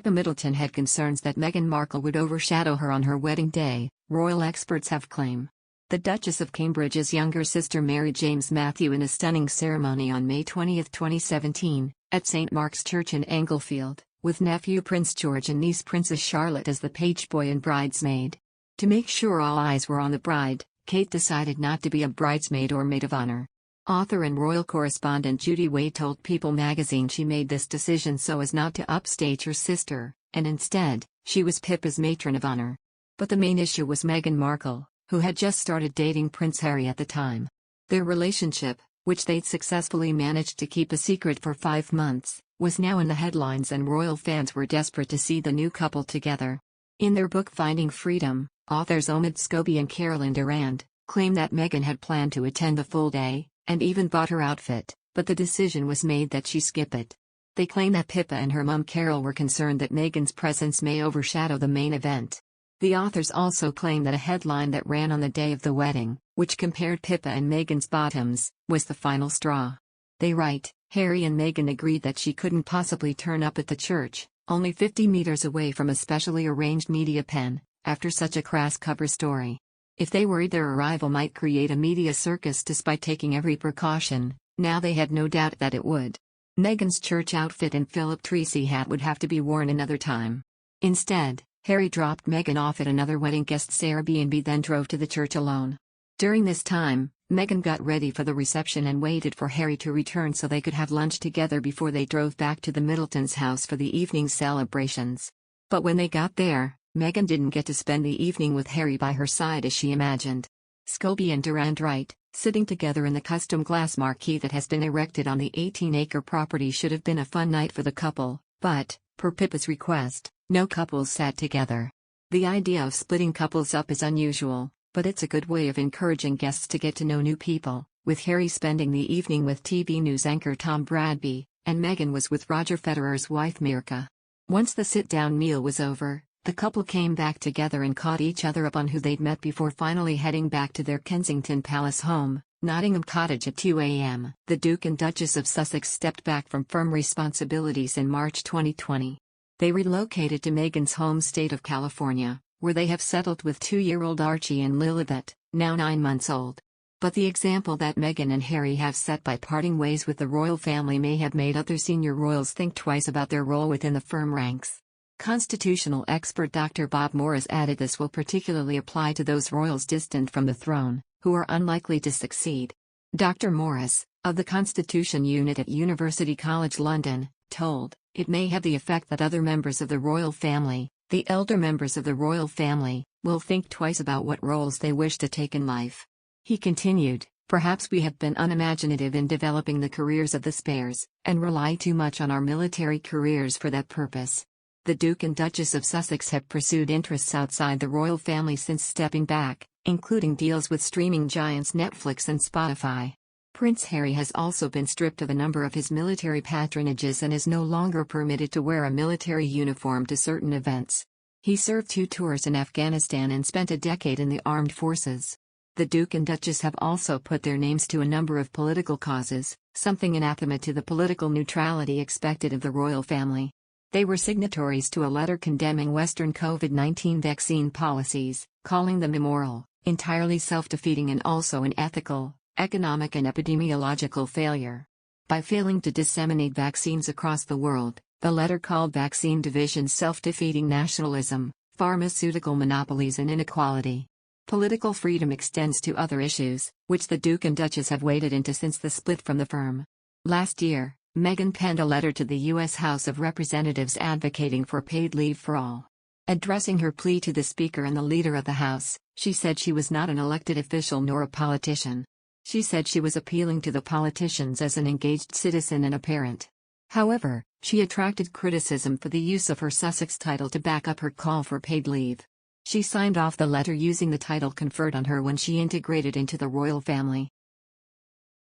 Pippa Middleton had concerns that Meghan Markle would overshadow her on her wedding day, royal experts have claimed. The Duchess of Cambridge's younger sister married James Matthew in a stunning ceremony on May 20, 2017, at St. Mark's Church in Englefield, with nephew Prince George and niece Princess Charlotte as the pageboy and bridesmaid. To make sure all eyes were on the bride, Kate decided not to be a bridesmaid or maid of honor. Author and royal correspondent Judy Way told People magazine she made this decision so as not to upstage her sister, and instead, she was Pippa's matron of honor. But the main issue was Meghan Markle, who had just started dating Prince Harry at the time. Their relationship, which they'd successfully managed to keep a secret for 5 months, was now in the headlines and royal fans were desperate to see the new couple together. In their book Finding Freedom, authors Scobie and Durand claim that Meghan had planned to attend the full day, and even bought her outfit, but the decision was made that she skip it. They claim that Pippa and her mum Carol were concerned that Meghan's presence may overshadow the main event. The authors also claim that a headline that ran on the day of the wedding, which compared Pippa and Meghan's bottoms, was the final straw. They write, Harry and Meghan agreed that she couldn't possibly turn up at the church, only 50 meters away from a specially arranged media pen, after such a crass cover story. If they worried their arrival might create a media circus despite taking every precaution, now they had no doubt that it would. Meghan's church outfit and Philip Treacy hat would have to be worn another time. Instead, Harry dropped Meghan off at another wedding guest's Airbnb then drove to the church alone. During this time, Meghan got ready for the reception and waited for Harry to return so they could have lunch together before they drove back to the Middletons' house for the evening celebrations. But when they got there, Meghan didn't get to spend the evening with Harry by her side as she imagined. Scobie and Durand write, sitting together in the custom glass marquee that has been erected on the 18-acre property should have been a fun night for the couple, but, per Pippa's request, no couples sat together. The idea of splitting couples up is unusual, but it's a good way of encouraging guests to get to know new people, with Harry spending the evening with TV news anchor Tom Bradby, and Meghan was with Rodger Federer's wife Mirka. Once the sit-down meal was over, the couple came back together and caught each other up on who they'd met before finally heading back to their Kensington Palace home, Nottingham Cottage at 2 a.m. The Duke and Duchess of Sussex stepped back from firm responsibilities in March 2020. They relocated to Meghan's home state of California, where they have settled with 2-year-old Archie and Lilibet, now 9 months old. But the example that Meghan and Harry have set by parting ways with the royal family may have made other senior royals think twice about their role within the firm ranks. Constitutional expert Dr. Bob Morris added this will particularly apply to those royals distant from the throne, who are unlikely to succeed. Dr. Morris, of the Constitution Unit at University College London, told, it may have the effect that other members of the royal family, the elder members of the royal family, will think twice about what roles they wish to take in life. He continued, perhaps we have been unimaginative in developing the careers of the Spares, and rely too much on our military careers for that purpose. The Duke and Duchess of Sussex have pursued interests outside the royal family since stepping back, including deals with streaming giants Netflix and Spotify. Prince Harry has also been stripped of a number of his military patronages and is no longer permitted to wear a military uniform to certain events. He served 2 tours in Afghanistan and spent a decade in the armed forces. The Duke and Duchess have also put their names to a number of political causes, something anathema to the political neutrality expected of the royal family. They were signatories to a letter condemning Western COVID-19 vaccine policies, calling them immoral, entirely self-defeating and also an ethical, economic and epidemiological failure. By failing to disseminate vaccines across the world, the letter called vaccine division self-defeating nationalism, pharmaceutical monopolies and inequality. Political freedom extends to other issues, which the Duke and Duchess have waded into since the split from the firm. Last year, Meghan penned a letter to the U.S. House of Representatives advocating for paid leave for all. Addressing her plea to the Speaker and the leader of the House, she said she was not an elected official nor a politician. She said she was appealing to the politicians as an engaged citizen and a parent. However, she attracted criticism for the use of her Sussex title to back up her call for paid leave. She signed off the letter using the title conferred on her when she integrated into the royal family.